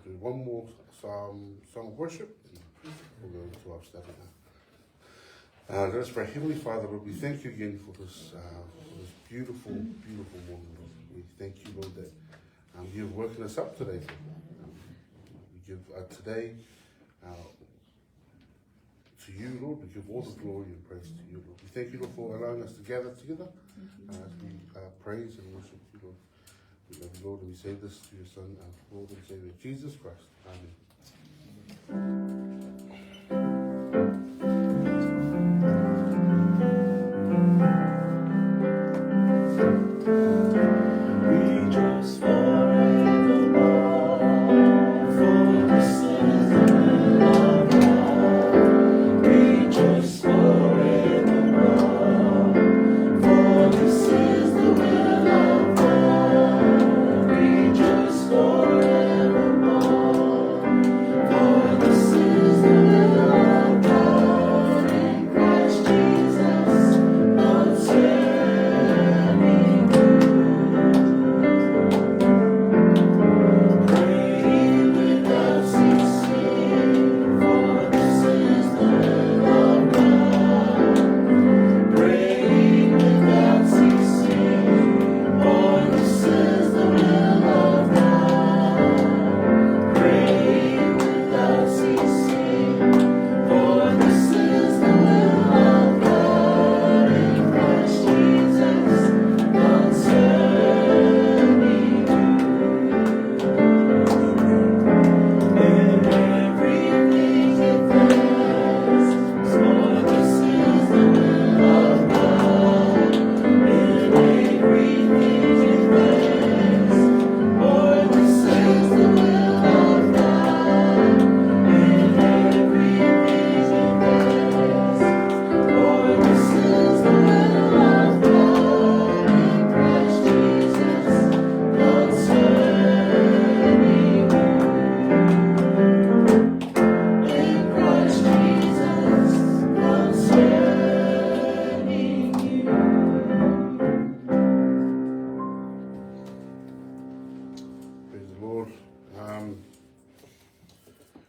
do one more song of worship, and we'll go into our study now. Let us pray. Heavenly Father, Lord, we thank you again for this beautiful, beautiful morning, Lord. We thank you, Lord, that you have woken us up today. We give today to you, Lord. We give all the glory and praise to you, Lord. We thank you, Lord, for allowing us to gather together as we praise and worship you, Lord. We love you, Lord, and we say this to your Son, our Lord and Savior, Jesus Christ. Amen.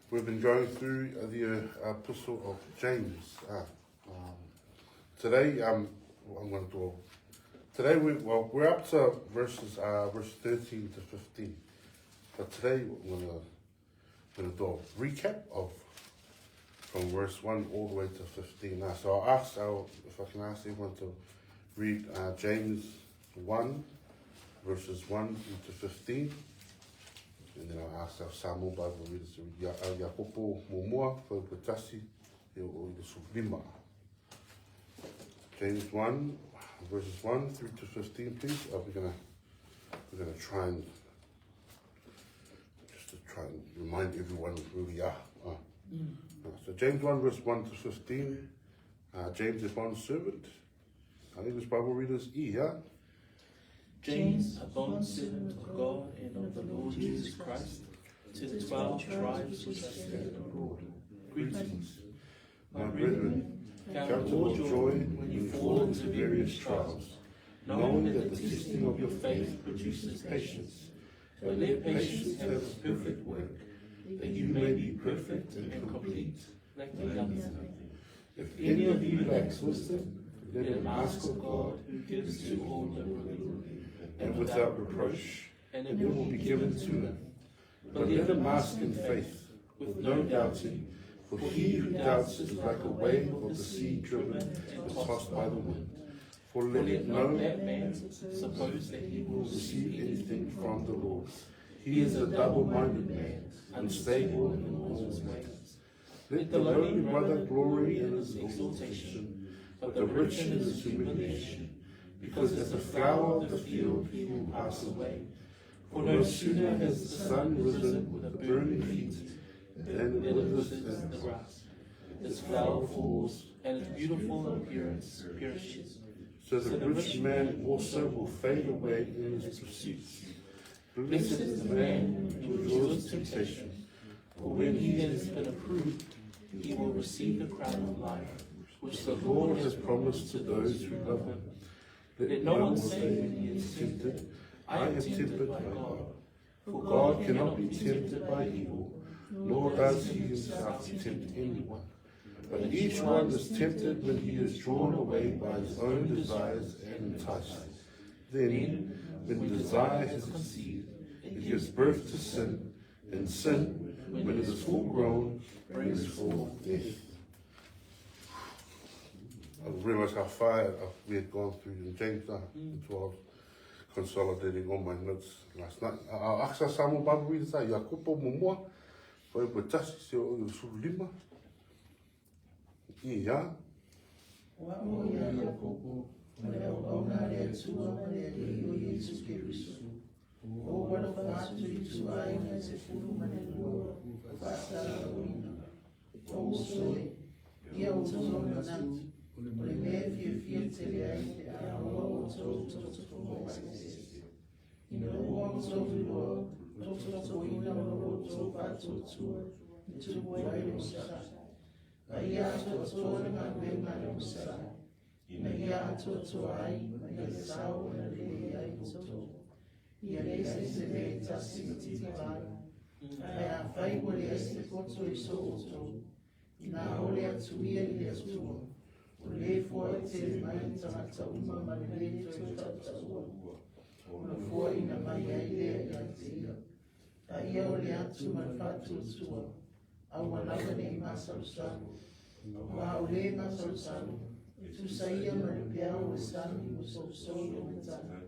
We've been going through the epistle of James. Today, I'm going to do. Today, we're up to verse 13 to 15. But today, we're going to do a recap of from verse 1 all the way to 15. So if I can ask everyone to read James 1, verses 1 through to 15. And then I'll ask our Samoan Bible readers to read Yapopo Momoa for Patasi o Sublima. James 1, verses 1 through to 15, please. We're gonna try and remind everyone who we are. So James 1, verse 1 to 15. James, a bond servant. English Bible readers, James, a bondservant of God and of the Lord Jesus Christ, to the 12 tribes which are scattered abroad. Greetings. My brethren, count it all joy when you fall into various trials, knowing that the testing of your faith produces patience. But let patience have its perfect work, that you may be perfect and complete, lacking nothing. If any of you lacks wisdom, let him ask of God, who gives to all liberally and without reproach, and it will be given to him. But let him ask in faith, with no doubting, for he who doubts is like a wave of the sea driven and tossed by the wind. For let no man suppose that he will receive anything from the Lord. He is a double-minded man, unstable in all his ways. Let the lowly brother glory in his exaltation, but the rich in his humiliation. Because as the flower of the field he will pass away. For no sooner has the sun risen with a burning heat than it withers as the grass. Its flower falls, and its beautiful appearance perishes. So the rich man also will fade away in his pursuits. Blessed is the man who endures temptation, for when he has been approved, he will receive the crown of life, which the Lord has promised to those who love him. Let no one say when he is tempted, I am tempted by God. For God cannot be tempted by evil, nor does he himself tempt anyone. But each one is tempted when he is drawn away by his own desires and enticed. Then, when desire has conceived, it gives birth to sin, and sin, when it is full grown, brings forth death. I realised how far we had gone through in James 12, consolidating all my notes last night. Aksa Samoan Bible readers, I kupo momoa, koe po tasi se o suru lima. Ia. Wa o ia ia koko, mare o na le tua mare o Yesu Kirisu. O wana whātu I tua I na se furu mane lua, whātara o ina. O soe, ia o tō na nanti, o le mea fia te lea I te aroa o tō o asese. Ina o o tō lua, tō ina o tō whātu tua, ni tu wai o sa. Ia atua le ngā mea o sa. Ina ia atua ai, ia sao na le ai tō. Ia le se le tasi titi wāna. Ai a whai wa le ese koto I so o tō. Ina o le atu ia I le atua. O le fua te le mai tangata uma ma le tō tatua. O le fua ina mai ai le ai te ia. A ia o le atu ma whātu tua. Au walaga nei masau salu. Wa o le masau salu. Tu saia ma le pia o le sani o so o le tana.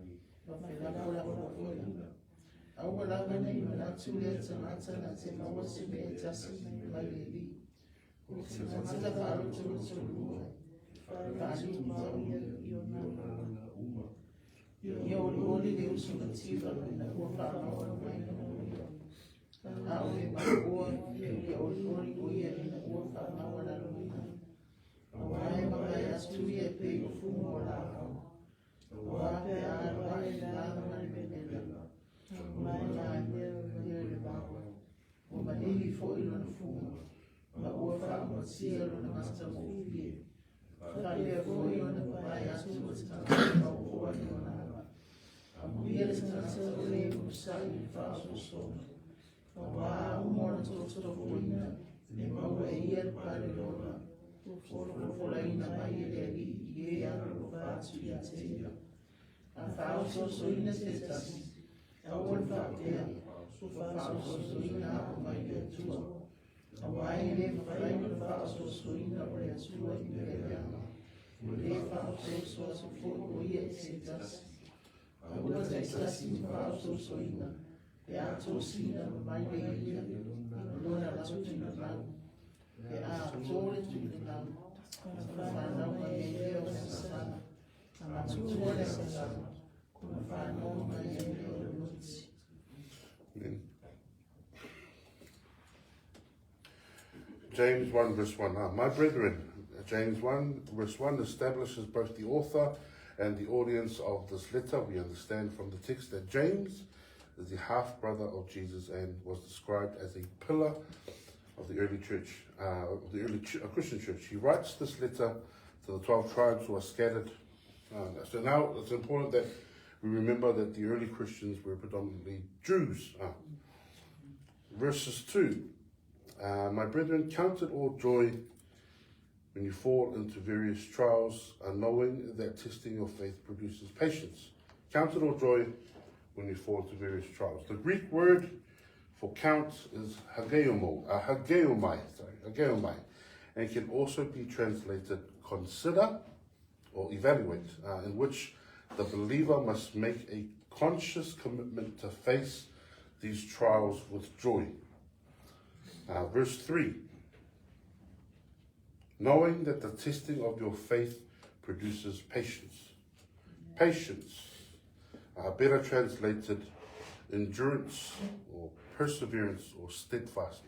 Au walaga nei manatu le tangata na te maua se me tasi mai le li. O te tangata whaaro tō lua. Whaari tau I o nā uma. Ia o le oli le usuna tiva na ua whaamaua mai na ua. A o le maua ia o le oli o ia na ua whaamaua na ua. A wae makai atu ia pe o fumo o la hao. Wa pe a wa I la ma le menela. Mai mai le bawa. O manili fo I lona fumo. Ma ua whaama sia lona masta mo fie. Whaia fo I lona pai atu o tanga ma ua I lona ama. A muia le tangata o le musai I whaaso sona. Wa umona toto fo ina. Ne maua ia le pare lona. Fola ina mai le li I anu whaatu I te ia. A whaaso so ina te tasi. A ua whaatea. So whaaso so ina ako mai le tua. A wai le whai le whaaso so ina o le tua I le ama. O le whaaso so fo o ia te tasi. A ua te tasi whaaso so ina. E ato sina mai le ia. Lona la tutu na lau. E a tōre tu le lau. Whanau mai e leo na sana. A tutua le sana. Kuna whanau mai e leo le muti. James 1 verse 1. My brethren, James 1 verse 1 establishes both the author and the audience of this letter. We understand from the text that James is the half-brother of Jesus and was described as a pillar of the early church, Christian church. He writes this letter to the 12 tribes who are scattered. So now it's important that we remember that the early Christians were predominantly Jews. Verses 2. My brethren, count it all joy when you fall into various trials, knowing that testing your faith produces patience. Count it all joy when you fall into various trials. The Greek word for count is hageomai, and it can also be translated consider or evaluate, in which the believer must make a conscious commitment to face these trials with joy. Verse 3, knowing that the testing of your faith produces patience. Patience, better translated endurance or perseverance or steadfastness.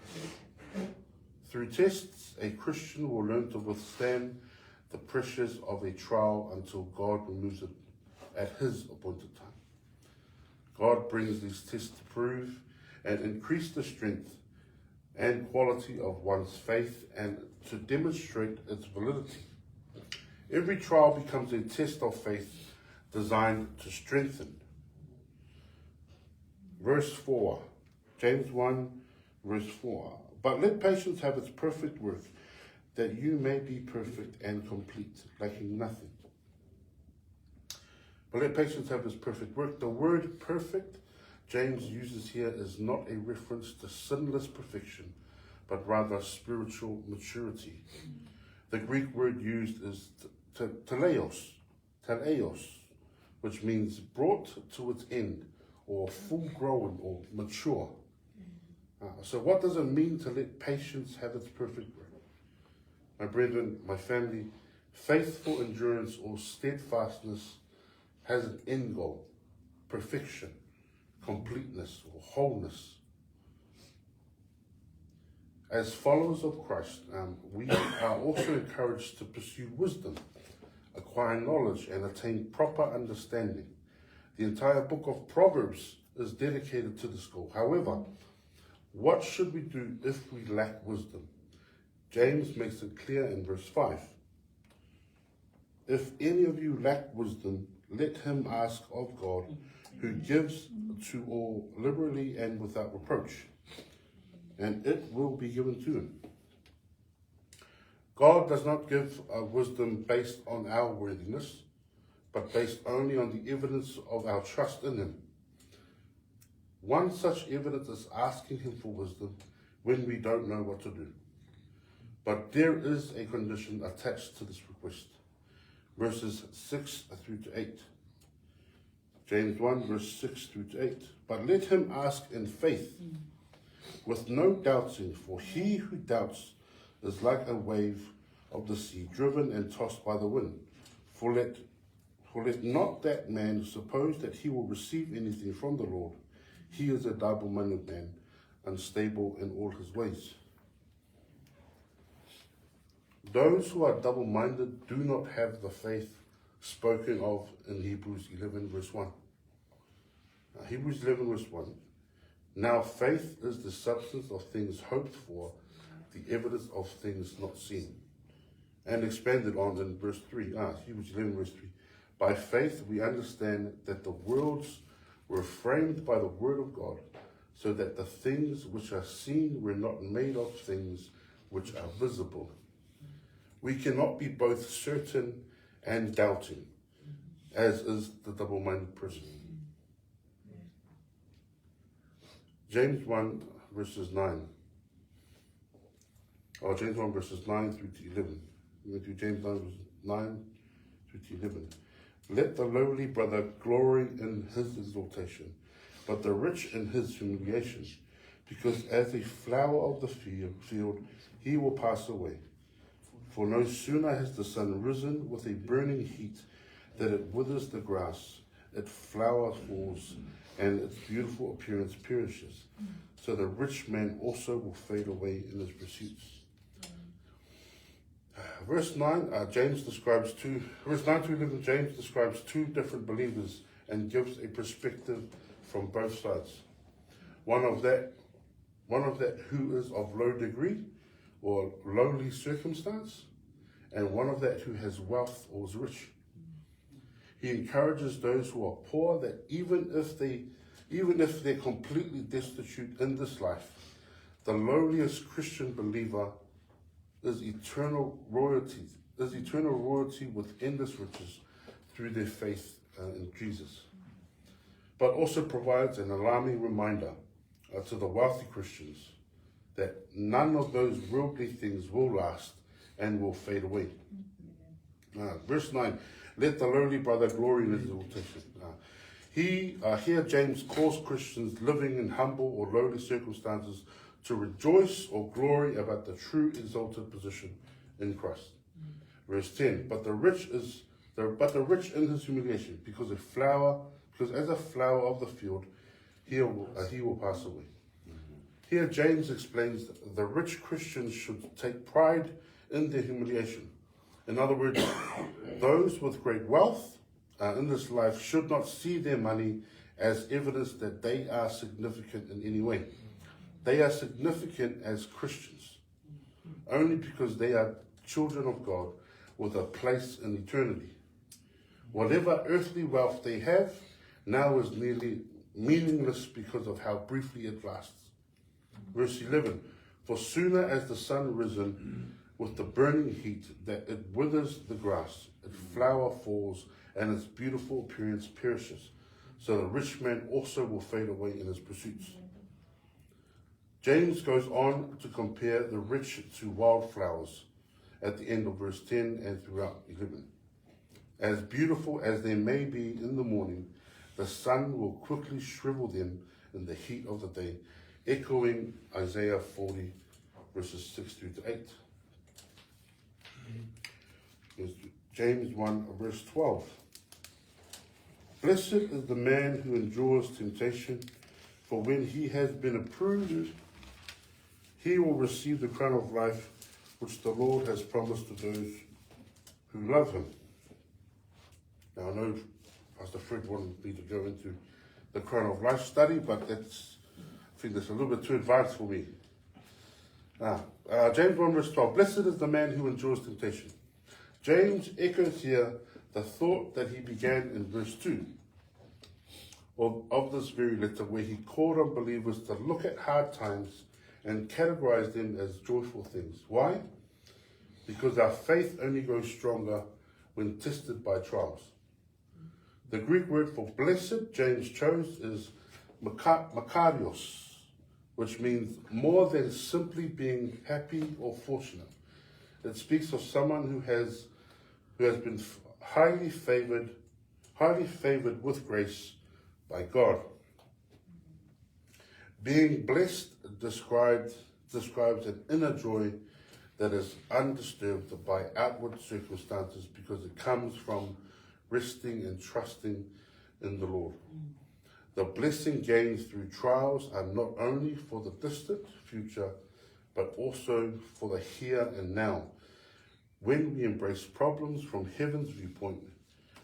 Through tests, a Christian will learn to withstand the pressures of a trial until God removes it at his appointed time. God brings these tests to prove and increase the strength and quality of one's faith and to demonstrate its validity. Every trial becomes a test of faith designed to strengthen Verse 4. James 1, verse 4. But let patience have its perfect work, that you may be perfect and complete, lacking nothing. But let patience have its perfect work. The word perfect James uses here is not a reference to sinless perfection, but rather spiritual maturity. The Greek word used is teleos, which means brought to its end, or full grown, or mature. So what does it mean to let patience have its perfect work? My brethren, my family, faithful endurance or steadfastness has an end goal, perfection, completeness, or wholeness. As followers of Christ, we are also encouraged to pursue wisdom, acquire knowledge, and attain proper understanding. The entire book of Proverbs is dedicated to this goal. However, what should we do if we lack wisdom? James makes it clear in verse 5. If any of you lack wisdom, let him ask of God, who gives to all liberally and without reproach, and it will be given to him. God does not give wisdom based on our worthiness, but based only on the evidence of our trust in him. One such evidence is asking him for wisdom when we don't know what to do. But there is a condition attached to this request. Verses 6 through to 8. James 1, verse 6 through to 8. But let him ask in faith, with no doubting, for he who doubts is like a wave of the sea, driven and tossed by the wind. For let not that man suppose that he will receive anything from the Lord. He is a double-minded man, unstable in all his ways. Those who are double-minded do not have the faith spoken of in Hebrews 11, verse 1. Hebrews 11, verse 1. Now faith is the substance of things hoped for, the evidence of things not seen. And expanded on in verse 3. Hebrews 11, verse 3. By faith we understand that the worlds were framed by the word of God, so that the things which are seen were not made of things which are visible. We cannot be both certain and doubting, as is the double-minded person. James 1 verses 9. James 1 verses 9 through to 11. We went to James 9 verses 9 through to 11. Let the lowly brother glory in his exaltation, but the rich in his humiliation, because as a flower of the field he will pass away. For no sooner has the sun risen with a burning heat that it withers the grass, its flower falls, and its beautiful appearance perishes. So the rich man also will fade away in his pursuits. Verse 9 to 11, James describes two different believers and gives a perspective from both sides. One of that who is of low degree or lowly circumstance, and one of that who has wealth or is rich. He encourages those who are poor that even if they're completely destitute in this life, the lowliest Christian believer is eternal royalty with endless riches through their faith in Jesus. But also provides an alarming reminder to the wealthy Christians that none of those worldly things will last and will fade away. Verse 9, let the lowly brother glory in his exaltation. Here James calls Christians living in humble or lowly circumstances to rejoice or glory about the true exalted position in Christ. Verse 10, but the rich in his humiliation, because as a flower of the field, he will pass away. Here James explains that the rich Christians should take pride in their humiliation. In other words, those with great wealth in this life should not see their money as evidence that they are significant in any way. They are significant as Christians only because they are children of God with a place in eternity. Whatever earthly wealth they have now is merely meaningless because of how briefly it lasts. Verse 11, for sooner as the sun risen with the burning heat that it withers the grass, its flower falls, and its beautiful appearance perishes. So the rich man also will fade away in his pursuits. James goes on to compare the rich to wildflowers at the end of verse 10 and throughout 11. As beautiful as they may be in the morning, the sun will quickly shrivel them in the heat of the day, echoing Isaiah 40, verses 6 through to 8. Here's James 1, verse 12. Blessed is the man who endures temptation, for when he has been approved, he will receive the crown of life which the Lord has promised to those who love him. Now, I know Pastor Fred wanted me to go into the crown of life study, but I think that's a little bit too advanced for me. James 1 verse 12, blessed is the man who endures temptation. James echoes here the thought that he began in verse 2 of this very letter, where he called on believers to look at hard times and categorize them as joyful things. Why? Because our faith only grows stronger when tested by trials. The Greek word for blessed James chose is makarios, which means more than simply being happy or fortunate. It speaks of someone who has been highly favored with grace by God. Being blessed describes an inner joy that is undisturbed by outward circumstances because it comes from resting and trusting in the Lord. The blessing gained through trials are not only for the distant future, but also for the here and now. When we embrace problems from heaven's viewpoint,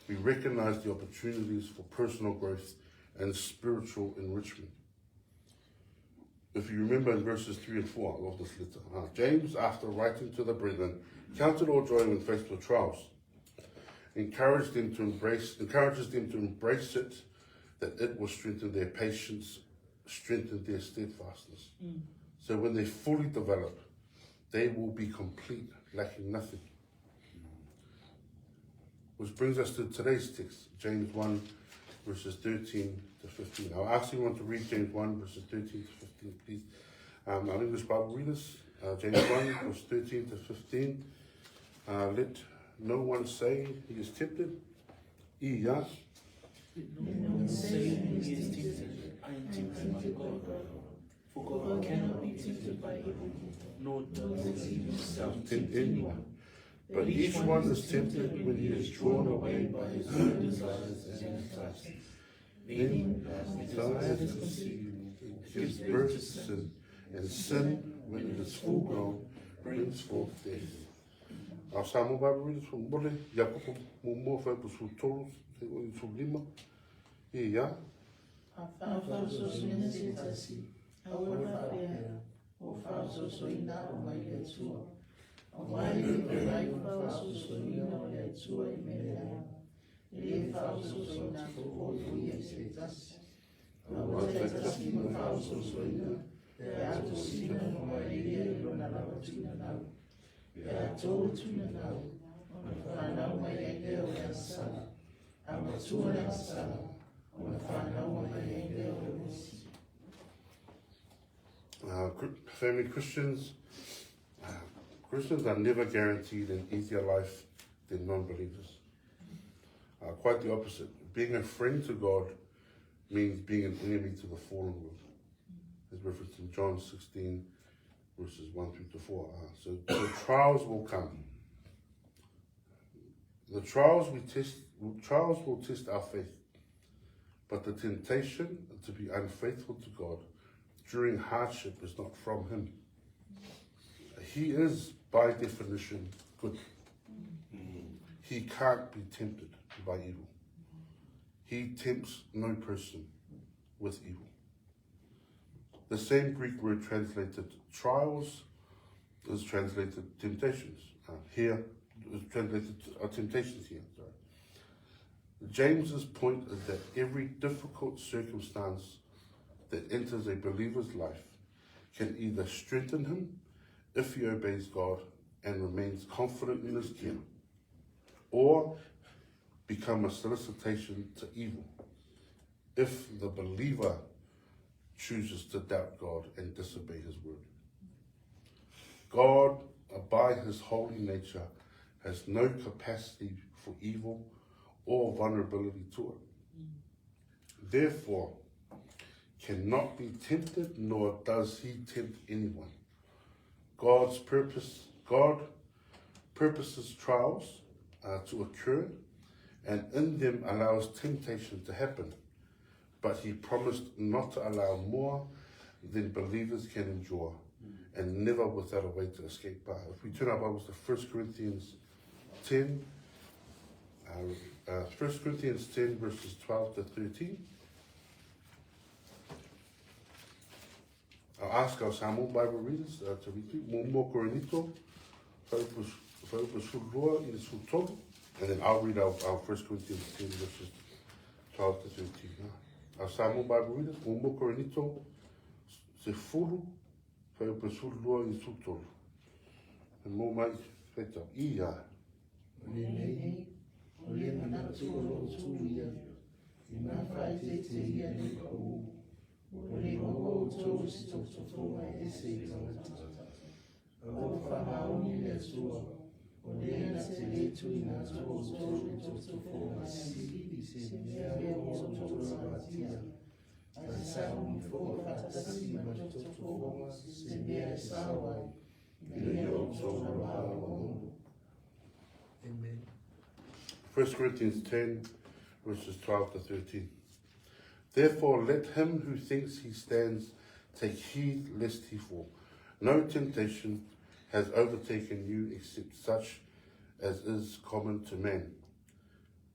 we recognize the opportunities for personal growth and spiritual enrichment. If you remember in verses 3 and 4 of this letter, James, after writing to the brethren, counted all joy when faced with trials, encourages them to embrace it, that it will strengthen their patience, strengthen their steadfastness. So when they fully develop, they will be complete, lacking nothing. Which brings us to today's text, James 1, verses 13 to 15. I'll ask everyone to read James 1, verses 13 to 15, please. Our English Bible readers, James 1, verse 13 to 15. Let no one say he is tempted. Let no one say he is tempted. I am tempted by God. For God cannot be tempted by evil, nor does he himself tempt anyone. But each one is tempted when he is drawn away by his own desires and enticed. Then desire is conceived, gives birth to sin, and sin, when it is full grown, brings forth death. Our Samoan Bible readers from Mole, Jacob, Mumofa, Busutoros, Sublima. Yeah. Family Christians are never guaranteed an easier life than non-believers. Quite the opposite. Being a friend to God means being an enemy to the fallen world. As referenced in John 16, verses 1 through to 4. So the trials will come. The trials will test our faith, but the temptation to be unfaithful to God during hardship is not from him. He is, by definition, good. He can't be tempted by evil. He tempts no person with evil. The same Greek word translated trials is translated temptations. Here is translated temptations here. Sorry. James's point is that every difficult circumstance that enters a believer's life can either strengthen him if he obeys God and remains confident in his care, or become a solicitation to evil if the believer chooses to doubt God and disobey his word. God, by his holy nature, has no capacity for evil or vulnerability to it. Therefore, cannot be tempted, nor does he tempt anyone. God purposes trials to occur, and in them allows temptation to happen. But he promised not to allow more than believers can endure, and never without a way to escape by. If we turn our Bibles to 1 Corinthians 10, 1 Corinthians 10 verses 12 to 13. I'll ask our Samoan Bible readers to read Mō Korinito, Whaupasūroa i Sūtoro, and then I'll read our 1 Corinthians 10 verses 12 to 13. Our Samoan Bible readers, Mō Korinito, Se Furu, Whaupasūroa i Sūtoro. And mō mai, whetau, ia. Nei, o le manatu o lo tūia, I ngā whai te ia nei kou, o le o tō si tō e se I tangata. O whahaoni le tua, o le na te le tui ngā tō mai si, se mea o tō rawatia, a sauni fo whatasi ma tō se mea sawai, le o tō rawatia. Amen. 1 Corinthians 10, verses 12 to 13. Therefore, let him who thinks he stands take heed lest he fall. No temptation has overtaken you except such as is common to man.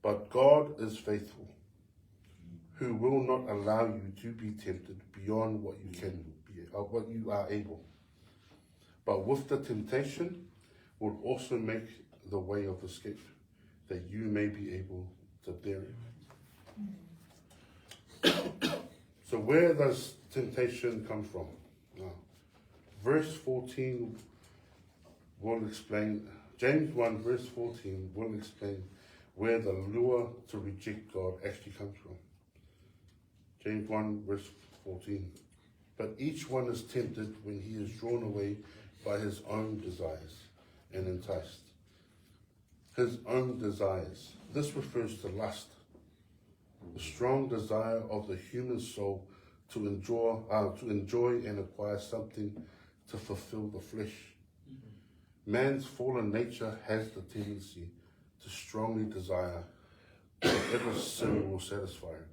But God is faithful, who will not allow you to be tempted beyond what you can be, what you are able. But with the temptation will also make the way of escape, that you may be able to bear it. So where does temptation come from? Verse 14 will explain, James 1 verse 14 will explain where the lure to reject God actually comes from. James 1 verse 14. But each one is tempted when he is drawn away by his own desires and enticed. His own desires. This refers to lust, the strong desire of the human soul to enjoy and acquire something to fulfill the flesh. Man's fallen nature has the tendency to strongly desire whatever sin will satisfy it.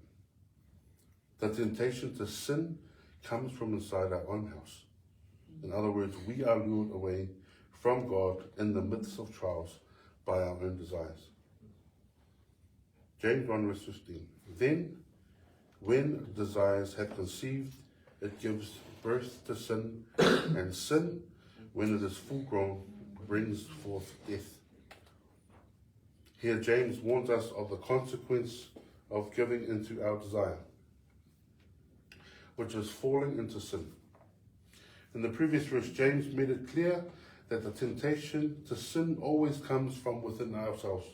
The temptation to sin comes from inside our own house. In other words, we are lured away from God in the midst of trials by our own desires. James 1 verse 15. Then, when desires have conceived, it gives birth to sin, and sin, when it is full grown, brings forth death. Here James warns us of the consequence of giving into our desire, which is falling into sin. In the previous verse, James made it clear that the temptation to sin always comes from within ourselves.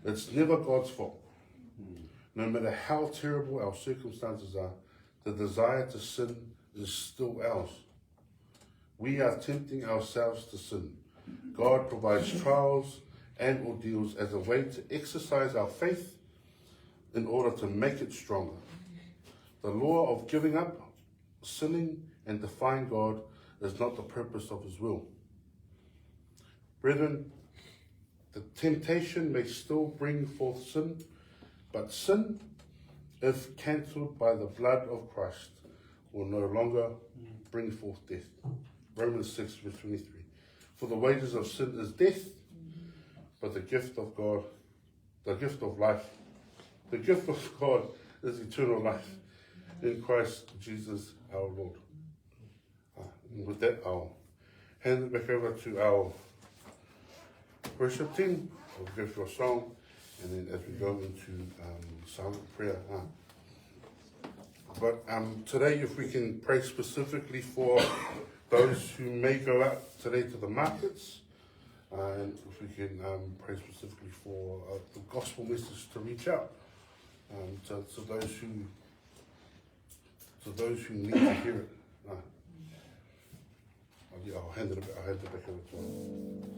It's never God's fault. No matter how terrible our circumstances are, the desire to sin is still ours. We are tempting ourselves to sin. God provides trials and ordeals as a way to exercise our faith in order to make it stronger. The law of giving up, sinning, and defying God is not the purpose of his will. Brethren, the temptation may still bring forth sin, but sin, if cancelled by the blood of Christ, will no longer bring forth death. Romans 6 verse 23. For the wages of sin is death, but the gift of God, the gift of life, the gift of God is eternal life in Christ Jesus our Lord. And with that, I'll hand it back over to our worship team. We'll go for a song, and then as we go into silent prayer. But today, if we can pray specifically for those who may go out today to the markets, and if we can pray specifically for the gospel message to reach out to those who need to hear it. I'll hand it back over to him.